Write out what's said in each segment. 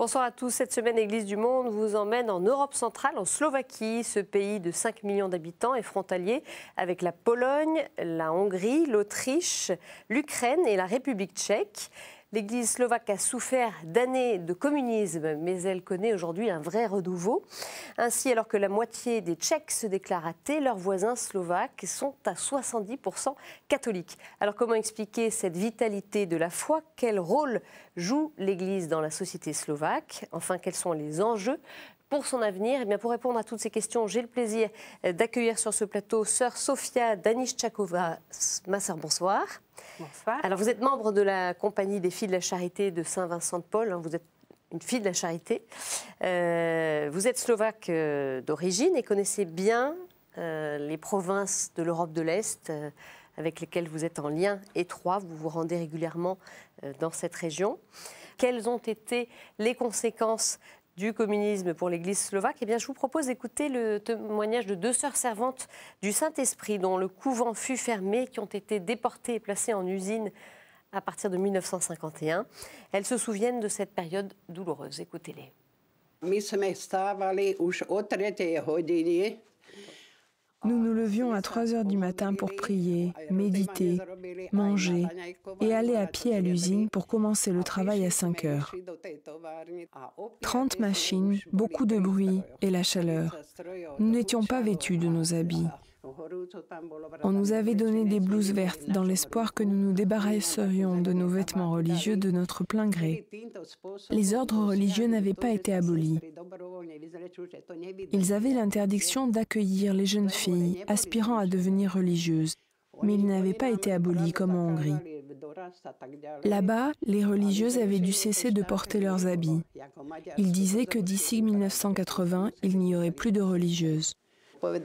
Bonsoir à tous. Cette semaine, l'Église du Monde vous emmène en Europe centrale, en Slovaquie, ce pays de 5 millions d'habitants est frontalier avec la Pologne, la Hongrie, l'Autriche, l'Ukraine et la République tchèque. L'Église slovaque a souffert d'années de communisme, mais elle connaît aujourd'hui un vrai renouveau. Ainsi, alors que la moitié des Tchèques se déclarent athées, leurs voisins slovaques sont à 70% catholiques. Alors comment expliquer cette vitalité de la foi? Quel rôle joue l'Église dans la société slovaque? Enfin, quels sont les enjeux pour son avenir? Eh bien, pour répondre à toutes ces questions, j'ai le plaisir d'accueillir sur ce plateau sœur Sofia Daniszczakova. Ma sœur, bonsoir. Bonsoir. Alors, vous êtes membre de la Compagnie des Filles de la Charité de Saint-Vincent-de-Paul. Vous êtes une fille de la Charité. Vous êtes slovaque d'origine et connaissez bien les provinces de l'Europe de l'Est avec lesquelles vous êtes en lien étroit. Vous vous rendez régulièrement dans cette région. Quelles ont été les conséquences du communisme pour l'Église slovaque? Eh bien, je vous propose d'écouter le témoignage de deux sœurs servantes du Saint-Esprit dont le couvent fut fermé, qui ont été déportées et placées en usine à partir de 1951. Elles se souviennent de cette période douloureuse. Écoutez-les. Nous nous levions à 3 heures du matin pour prier, méditer, manger et aller à pied à l'usine pour commencer le travail à 5 heures. 30 machines, beaucoup de bruit et la chaleur. Nous n'étions pas vêtus de nos habits. On nous avait donné des blouses vertes dans l'espoir que nous nous débarrasserions de nos vêtements religieux de notre plein gré. Les ordres religieux n'avaient pas été abolis. Ils avaient l'interdiction d'accueillir les jeunes filles aspirant à devenir religieuses, mais ils n'avaient pas été abolis comme en Hongrie. Là-bas, les religieuses avaient dû cesser de porter leurs habits. Ils disaient que d'ici 1980, il n'y aurait plus de religieuses. Les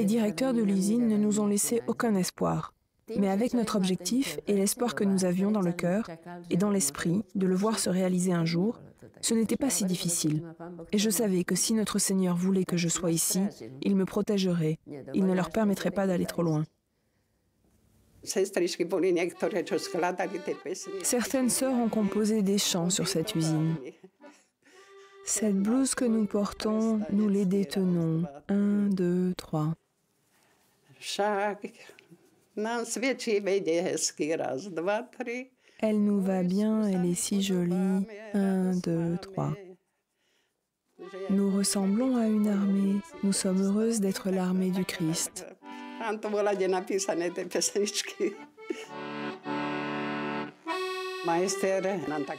directeurs de l'usine ne nous ont laissé aucun espoir. Mais avec notre objectif et l'espoir que nous avions dans le cœur et dans l'esprit de le voir se réaliser un jour, ce n'était pas si difficile. Et je savais que si notre Seigneur voulait que je sois ici, il me protégerait. Il ne leur permettrait pas d'aller trop loin. Certaines sœurs ont composé des chants sur cette usine. Cette blouse que nous portons, nous les détenons. 1, 2, 3. Elle nous va bien, elle est si jolie. 1, 2, 3. Nous ressemblons à une armée. Nous sommes heureuses d'être l'armée du Christ.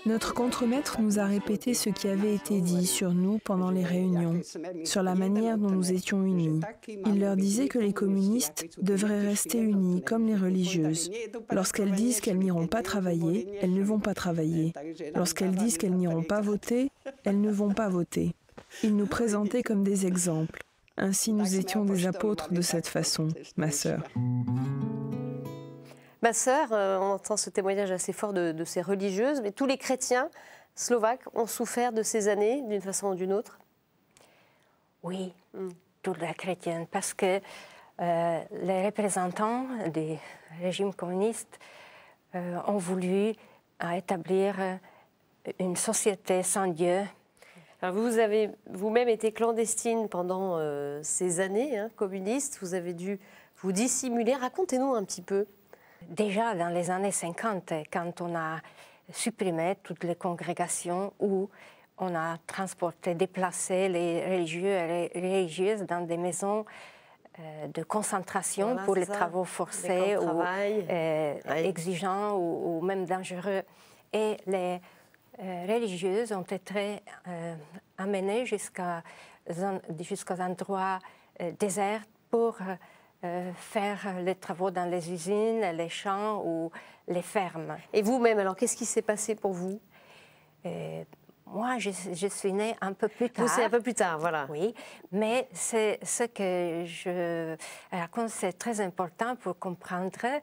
Notre contremaître nous a répété ce qui avait été dit sur nous pendant les réunions, sur la manière dont nous étions unis. Il leur disait que les communistes devraient rester unis comme les religieuses. Lorsqu'elles disent qu'elles n'iront pas travailler, elles ne vont pas travailler. Lorsqu'elles disent qu'elles n'iront pas voter, elles ne vont pas voter. Il nous présentait comme des exemples. Ainsi, nous étions des apôtres de cette façon, ma sœur. Ma sœur, on entend ce témoignage assez fort de ces religieuses, mais tous les chrétiens slovaques ont souffert de ces années d'une façon ou d'une autre? Oui, tous les chrétiens, parce que les représentants du régime communiste ont voulu établir une société sans Dieu. Alors vous avez vous-même été clandestine pendant ces années communistes, vous avez dû vous dissimuler. Racontez-nous un petit peu. Déjà dans les années 50, quand on a supprimé toutes les congrégations où on a transporté, déplacé les religieux et les religieuses dans des maisons de concentration pour les travaux forcés ou exigeants ou même dangereux. Et les religieuses ont été amenées jusqu'à des endroits déserts pour faire les travaux dans les usines, les champs ou les fermes. Et vous-même, alors, qu'est-ce qui s'est passé pour vous? Moi, je suis née un peu plus tard. Vous, c'est un peu plus tard, voilà. Oui, mais c'est ce que je raconte, c'est très important pour comprendre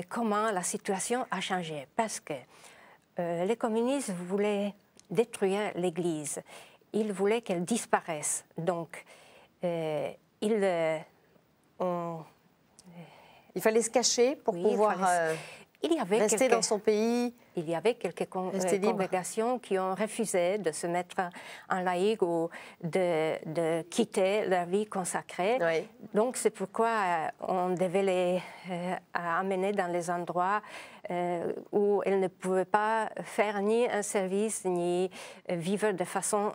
comment la situation a changé. Parce que les communistes voulaient détruire l'Église. Ils voulaient qu'elle disparaisse. Donc, ils Il fallait se cacher pour pouvoir rester dans son pays. Il y avait quelques congrégations qui ont refusé de se mettre en laïque ou de quitter leur vie consacrée. Oui. Donc c'est pourquoi on devait les amener dans les endroits où elles ne pouvaient pas faire ni un service ni vivre de façon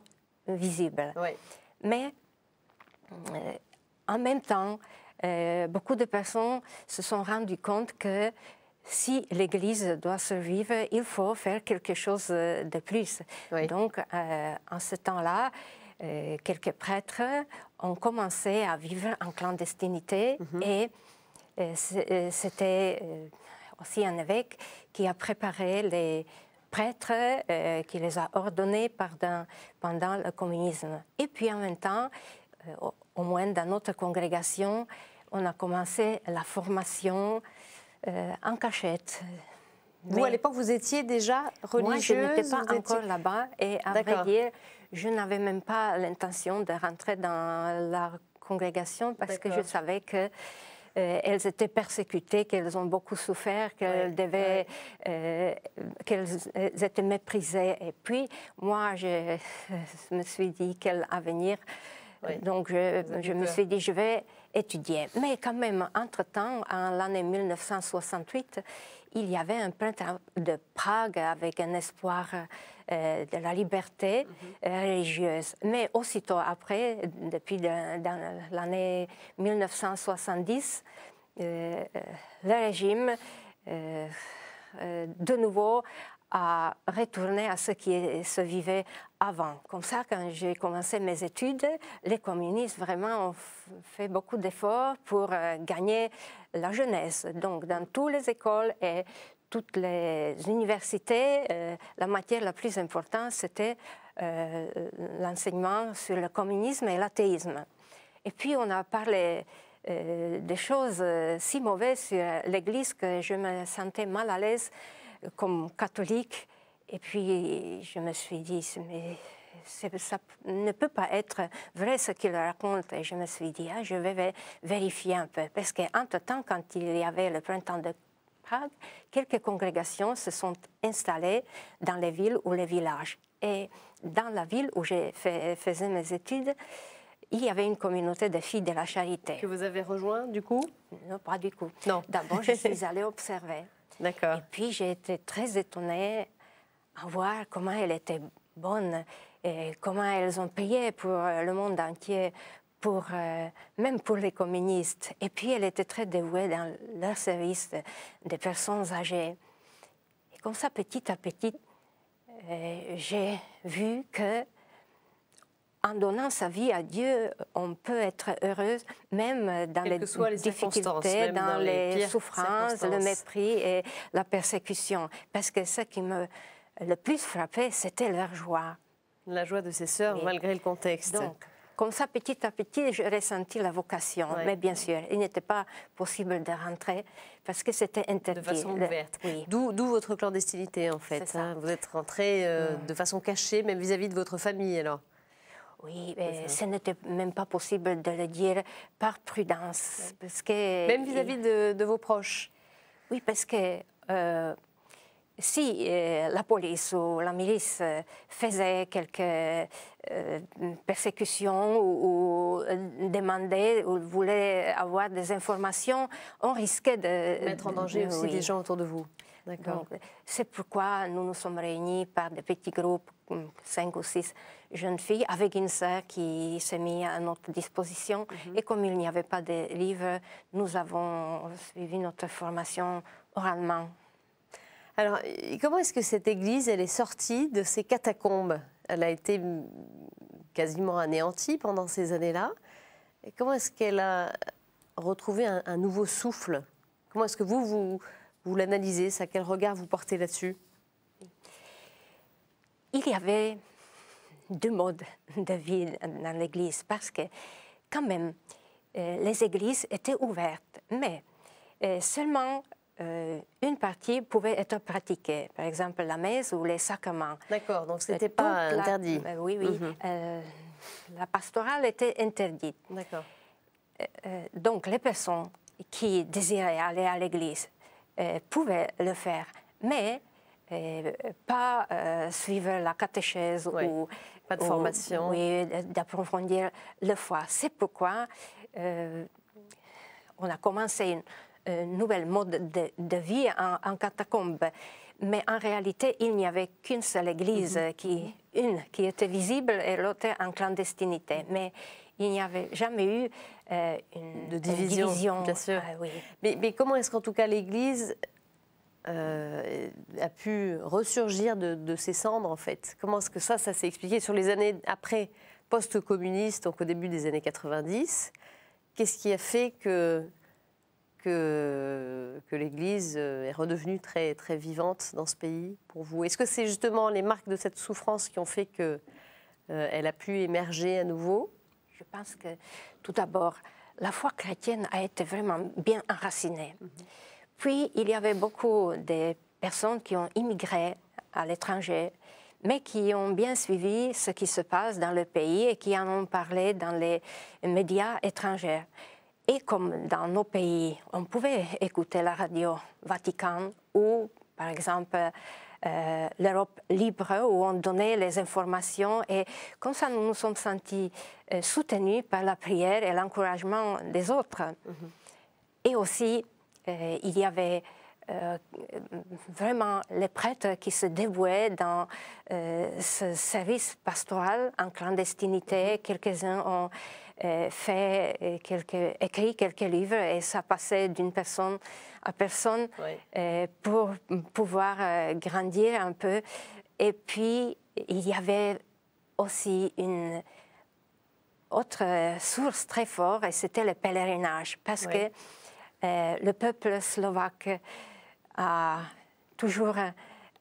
visible. Oui. Mais en même temps, beaucoup de personnes se sont rendues compte que si l'Église doit survivre, il faut faire quelque chose de plus. Oui. Donc, en ce temps-là, quelques prêtres ont commencé à vivre en clandestinité et c'était aussi un évêque qui a préparé les prêtres, qui les a ordonnés pendant le communisme. Et puis en même temps, au moins dans notre congrégation, on a commencé la formation en cachette. Vous, à l'époque, vous étiez déjà religieuse? Moi, je n'étais pas encore là-bas et à vrai dire, je n'avais même pas l'intention de rentrer dans la congrégation parce que je savais que elles étaient persécutées, qu'elles ont beaucoup souffert, qu'elles qu'elles étaient méprisées. Et puis, moi, je me suis dit quel avenir. Donc, je me suis dit, je vais étudier. Mais quand même, entre-temps, en l'année 1968, il y avait un printemps de Prague avec un espoir de la liberté religieuse. Mais aussitôt après, depuis dans l'année 1970, le régime, de nouveau, a retourné à ce qui se vivait avant. Comme ça, quand j'ai commencé mes études, les communistes vraiment ont fait beaucoup d'efforts pour gagner la jeunesse. Donc, dans toutes les écoles et toutes les universités, la matière la plus importante, c'était l'enseignement sur le communisme et l'athéisme. Et puis, on a parlé des choses si mauvaises sur l'Église que je me sentais mal à l'aise comme catholique. Et puis, je me suis dit, mais ça ne peut pas être vrai ce qu'il raconte. Et je me suis dit, je vais vérifier un peu. Parce qu'entre-temps, quand il y avait le printemps de Prague, quelques congrégations se sont installées dans les villes ou les villages. Et dans la ville où je faisais mes études, il y avait une communauté de filles de la charité. Que vous avez rejoint, du coup? Non, pas du coup. Non. D'abord, je suis allée observer. D'accord. Et puis, j'ai été très étonnée à voir comment elles étaient bonnes et comment elles ont payé pour le monde entier, même pour les communistes. Et puis, elles étaient très dévouées dans leur service des personnes âgées. Et comme ça, petit à petit, j'ai vu que en donnant sa vie à Dieu, on peut être heureuse, même dans les difficultés, dans les souffrances, le mépris et la persécution. Parce que ce qui me le plus frappait, c'était leur joie. La joie de ses sœurs, malgré le contexte. Donc, comme ça, petit à petit, j'ai ressenti la vocation. Ouais. Mais bien sûr, il n'était pas possible de rentrer parce que c'était interdit. De façon ouverte. Oui. D'où votre clandestinité, en fait. Vous êtes rentrée de façon cachée, même vis-à-vis de votre famille, alors. Oui, ce n'était même pas possible de le dire par prudence. Parce que, même vis-à-vis de vos proches? Oui, parce que si la police ou la milice faisait quelques persécutions ou demandait ou voulait avoir des informations, on risquait de mettre en danger aussi des gens autour de vous. D'accord. C'est pourquoi nous nous sommes réunis par des petits groupes, 5 ou 6 jeunes filles, avec une sœur qui s'est mise à notre disposition. Et comme il n'y avait pas de livres, nous avons suivi notre formation oralement. Alors, comment est-ce que cette église, elle est sortie de ces catacombes? Elle a été quasiment anéantie pendant ces années-là. Et comment est-ce qu'elle a retrouvé un nouveau souffle? Comment est-ce que vous l'analysez, ça? Quel regard vous portez là-dessus? Il y avait 2 modes de vie dans l'Église, parce que quand même, les églises étaient ouvertes, mais seulement une partie pouvait être pratiquée, par exemple la messe ou les sacrements. D'accord, donc ce n'était pas interdit. Oui, oui. La pastorale était interdite. D'accord. donc les personnes qui désiraient aller à l'église pouvaient le faire, mais pas suivre la catéchèse ou pas de formation. Oui, d'approfondir la foi. C'est pourquoi on a commencé une nouvelle mode de vie en catacombe. Mais en réalité, il n'y avait qu'une seule église, une qui était visible et l'autre en clandestinité. Mais il n'y avait jamais eu une division. Bien sûr. Oui. Mais comment est-ce qu'en tout cas l'Église a pu ressurgir de ses cendres, en fait? Comment est-ce que ça s'est expliqué sur les années après, post-communiste, donc au début des années 90? Qu'est-ce qui a fait que l'Église est redevenue très, très vivante dans ce pays, pour vous? Est-ce que c'est justement les marques de cette souffrance qui ont fait qu'elle a pu émerger à nouveau? Je pense que, tout d'abord, la foi chrétienne a été vraiment bien enracinée. Puis, il y avait beaucoup de personnes qui ont immigré à l'étranger, mais qui ont bien suivi ce qui se passe dans le pays et qui en ont parlé dans les médias étrangers. Et comme dans nos pays, on pouvait écouter la radio Vatican ou, par exemple, l'Europe libre, où on donnait les informations. Et comme ça, nous nous sommes sentis soutenus par la prière et l'encouragement des autres. Et aussi, il y avait vraiment les prêtres qui se dévouaient dans ce service pastoral en clandestinité. Quelques-uns ont écrit quelques livres et ça passait d'une personne à personne pour pouvoir grandir un peu. Et puis, il y avait aussi une autre source très forte et c'était le pèlerinage parce que le peuple slovaque a toujours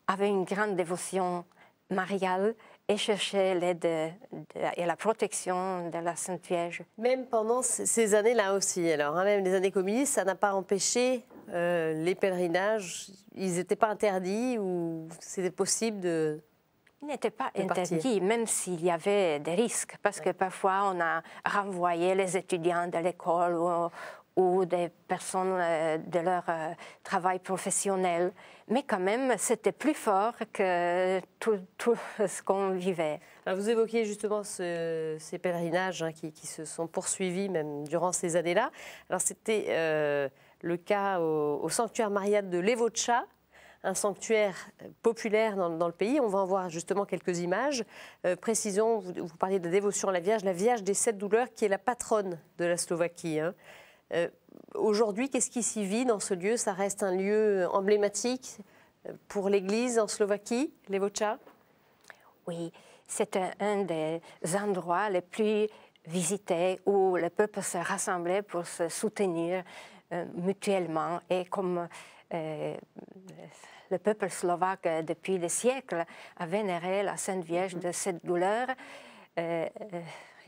avait une grande dévotion mariale et cherchait l'aide et la protection de la Sainte Vierge. Même pendant ces années-là aussi, alors, même les années communistes, ça n'a pas empêché les pèlerinages. Ils n'étaient pas interdits ou c'était possible de... Il n'était pas interdit, même s'il y avait des risques, parce que parfois on a renvoyé les étudiants de l'école ou des personnes de leur travail professionnel. Mais quand même, c'était plus fort que tout ce qu'on vivait. Alors vous évoquiez justement ces pèlerinages qui se sont poursuivis même durant ces années-là. Alors c'était le cas au sanctuaire marial de Levoča, un sanctuaire populaire dans le pays. On va en voir justement quelques images. Précisons, vous parliez de dévotion à la Vierge des Sept Douleurs, qui est la patronne de la Slovaquie. Aujourd'hui, qu'est-ce qui s'y vit dans ce lieu? Ça reste un lieu emblématique pour l'Église en Slovaquie, Levoča? Oui, c'est un des endroits les plus visités où le peuple se rassemblait pour se soutenir mutuellement. Et comme le peuple slovaque, depuis des siècles, a vénéré la Sainte Vierge de cette douleur,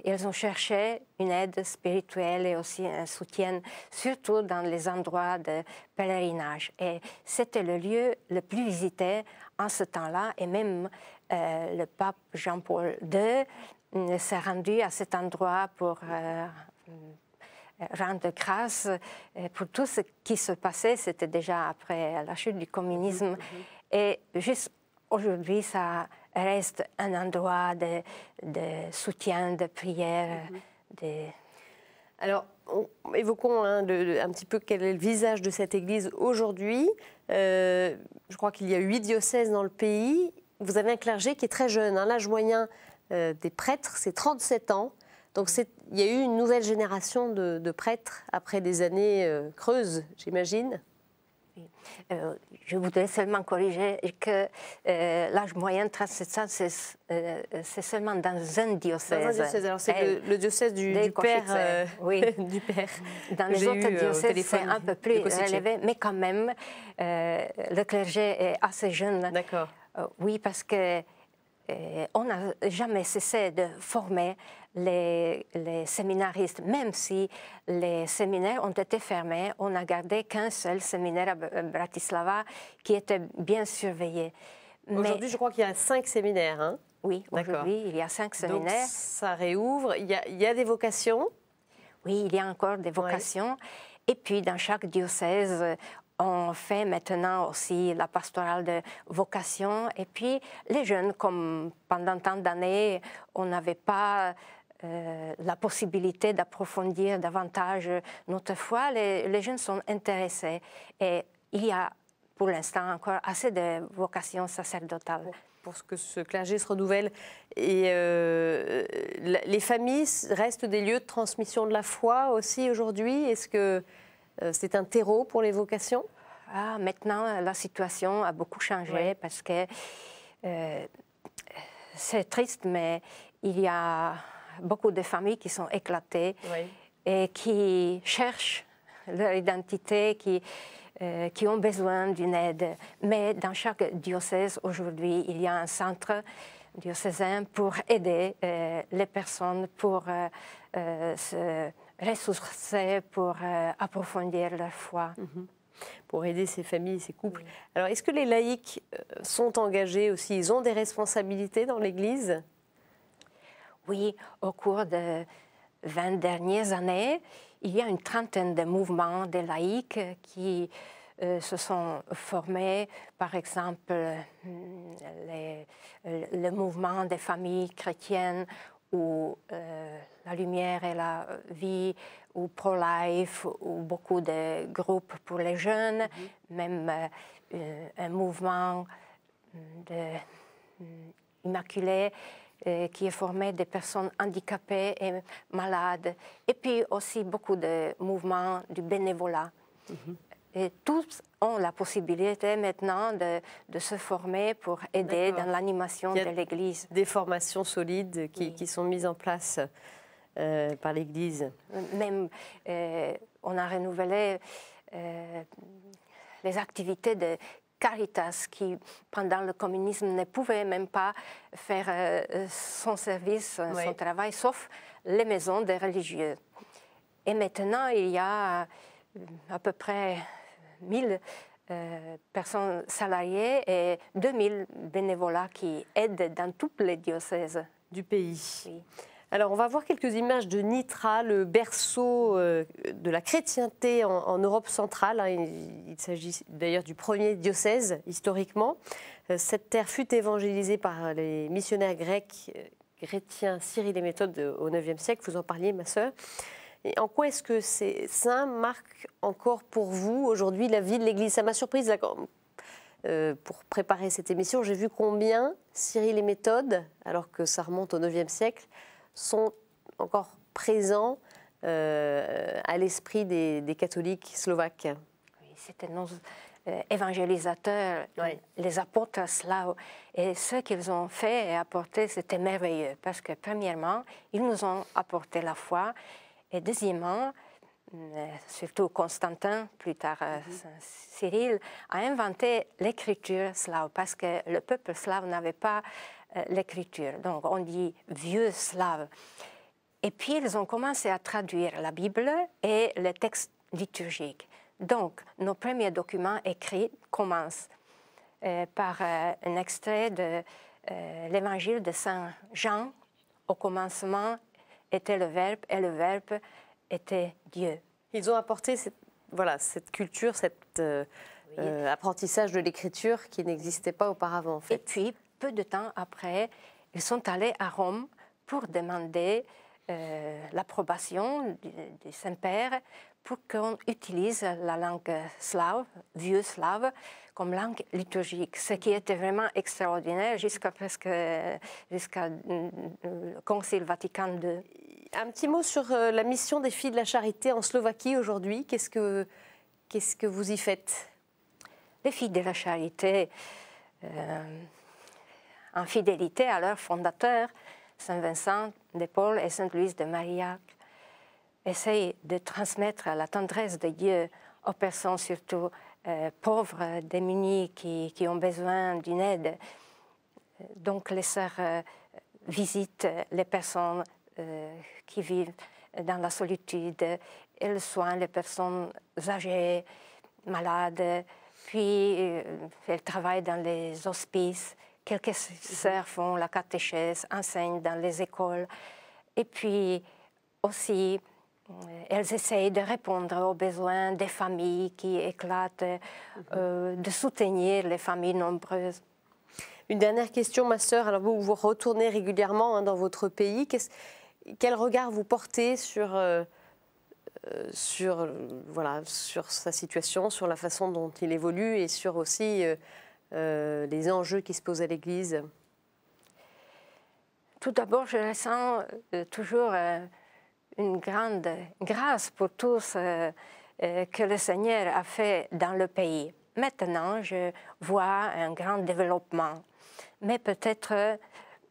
ils ont cherché une aide spirituelle et aussi un soutien, surtout dans les endroits de pèlerinage. Et c'était le lieu le plus visité en ce temps-là. Et même le pape Jean-Paul II s'est rendu à cet endroit pour rendre grâce pour tout ce qui se passait. C'était déjà après la chute du communisme. Et juste aujourd'hui, ça reste un endroit de soutien, de prière. Alors, évoquons un petit peu quel est le visage de cette Église aujourd'hui. Je crois qu'il y a 8 diocèses dans le pays. Vous avez un clergé qui est très jeune. L'âge moyen des prêtres, c'est 37 ans. Donc, il y a eu une nouvelle génération de prêtres après des années creuses, j'imagine. Je voudrais seulement corriger que l'âge moyen de 37 ans, c'est seulement dans un diocèse. Dans un diocèse. Alors c'est le diocèse du père. Oui. Du père. Dans les autres diocèses, c'est un peu plus élevé, mais quand même, le clergé est assez jeune. D'accord. Oui, parce que on n'a jamais cessé de former les séminaristes. Même si les séminaires ont été fermés, on n'a gardé qu'un seul séminaire à Bratislava qui était bien surveillé. Aujourd'hui, je crois qu'il y a 5 séminaires. Hein? Oui, aujourd'hui, il y a 5 séminaires. Donc, ça réouvre. Il y a des vocations? Oui, il y a encore des vocations. Et puis, dans chaque diocèse, on fait maintenant aussi la pastorale de vocation. Et puis, les jeunes, comme pendant tant d'années, on n'avait pas la possibilité d'approfondir davantage notre foi, les jeunes sont intéressés. Et il y a pour l'instant encore assez de vocations sacerdotales. Pour que ce clergé se renouvelle. Et les familles restent des lieux de transmission de la foi aussi aujourd'hui. Est-ce que c'est un terreau pour les vocations? Maintenant, la situation a beaucoup changé parce que c'est triste, mais il y a beaucoup de familles qui sont éclatées et qui cherchent leur identité, qui ont besoin d'une aide. Mais dans chaque diocèse, aujourd'hui, il y a un centre diocésain pour aider les personnes, pour se ressourcer, pour approfondir leur foi. Pour aider ces familles, ces couples. Alors, est-ce que les laïcs sont engagés aussi? Ils ont des responsabilités dans l'Église? Oui, au cours des 20 dernières années, il y a une trentaine de mouvements de laïcs qui se sont formés, par exemple le mouvement des familles chrétiennes ou la lumière et la vie, ou pro-life, ou beaucoup de groupes pour les jeunes, même un mouvement immaculé qui est formé de personnes handicapées et malades, et puis aussi beaucoup de mouvements du bénévolat. Et tous ont la possibilité maintenant de se former pour aider dans l'animation de l'Église. Des formations solides qui sont mises en place par l'Église. Même, on a renouvelé les activités de Caritas, qui, pendant le communisme, ne pouvait même pas faire son service, son travail, sauf les maisons des religieux. Et maintenant, il y a à peu près 1000 personnes salariées et 2000 bénévolats qui aident dans tous les diocèses du pays. Oui. Alors, on va voir quelques images de Nitra, le berceau de la chrétienté en Europe centrale. Il s'agit d'ailleurs du premier diocèse, historiquement. Cette terre fut évangélisée par les missionnaires grecs, chrétiens Cyril et Méthode au IXe siècle. Vous en parliez, ma sœur. Et en quoi est-ce que ces saints marquent encore pour vous aujourd'hui la vie de l'Église? Ça m'a surprise là, pour préparer cette émission. J'ai vu combien Cyril et Méthode, alors que ça remonte au IXe siècle, sont encore présents à l'esprit des catholiques slovaques. Oui, c'était nos évangélisateurs, les apôtres slaves. Et ce qu'ils ont fait et apporté, c'était merveilleux. Parce que, premièrement, ils nous ont apporté la foi. Et deuxièmement, surtout Constantin, plus tard Cyril, a inventé l'écriture slave. Parce que le peuple slave n'avait pas l'écriture. Donc, on dit vieux slave. Et puis, ils ont commencé à traduire la Bible et les textes liturgiques. Donc, nos premiers documents écrits commencent par un extrait de l'évangile de Saint Jean. Au commencement était le Verbe, et le Verbe était Dieu. Ils ont apporté cette culture, cet apprentissage de l'écriture qui n'existait pas auparavant, en fait. Et puis, peu de temps après, ils sont allés à Rome pour demander l'approbation du Saint-Père pour qu'on utilise la langue slave, vieux slave, comme langue liturgique, ce qui était vraiment extraordinaire jusqu'à le Concile Vatican II. Un petit mot sur la mission des Filles de la Charité en Slovaquie aujourd'hui. Qu'est-ce que vous y faites? Les Filles de la Charité, en fidélité à leur fondateur, Saint Vincent de Paul et Sainte Louise de Marillac, essayent de transmettre la tendresse de Dieu aux personnes, surtout pauvres, démunies, qui ont besoin d'une aide. Donc les sœurs visitent les personnes qui vivent dans la solitude. Elles soignent les personnes âgées, malades, puis elles travaillent dans les hospices. Quelques sœurs font la catéchèse, enseignent dans les écoles. Et puis aussi, elles essayent de répondre aux besoins des familles qui éclatent, de soutenir les familles nombreuses. Une dernière question, ma sœur. Alors vous retournez régulièrement dans votre pays. Quel regard vous portez sur sa situation, sur la façon dont il évolue et sur aussi les enjeux qui se posent à l'Église? Tout d'abord, je ressens toujours une grande grâce pour tout ce que le Seigneur a fait dans le pays. Maintenant, je vois un grand développement, mais peut-être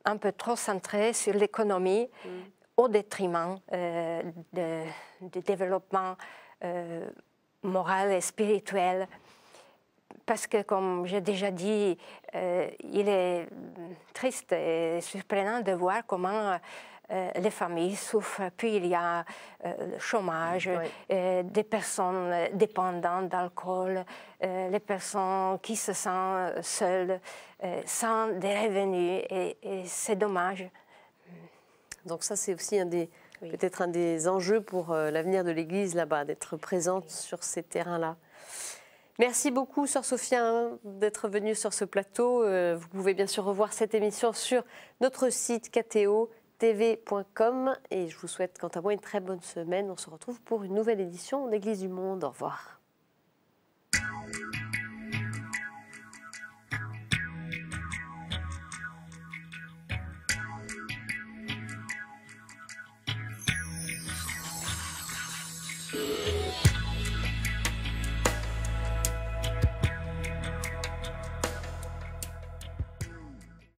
un peu trop centré sur l'économie au détriment du développement moral et spirituel. Parce que, comme j'ai déjà dit, il est triste et surprenant de voir comment les familles souffrent. Puis il y a le chômage, des personnes dépendantes d'alcool, les personnes qui se sentent seules, sans des revenus, et c'est dommage. Donc ça, c'est aussi peut-être un des enjeux pour l'avenir de l'Église là-bas, d'être présente sur ces terrains-là. Merci beaucoup, Sœur Sophia, d'être venue sur ce plateau. Vous pouvez bien sûr revoir cette émission sur notre site ktotv.com. Et je vous souhaite, quant à moi, une très bonne semaine. On se retrouve pour une nouvelle édition d'Église du Monde. Au revoir.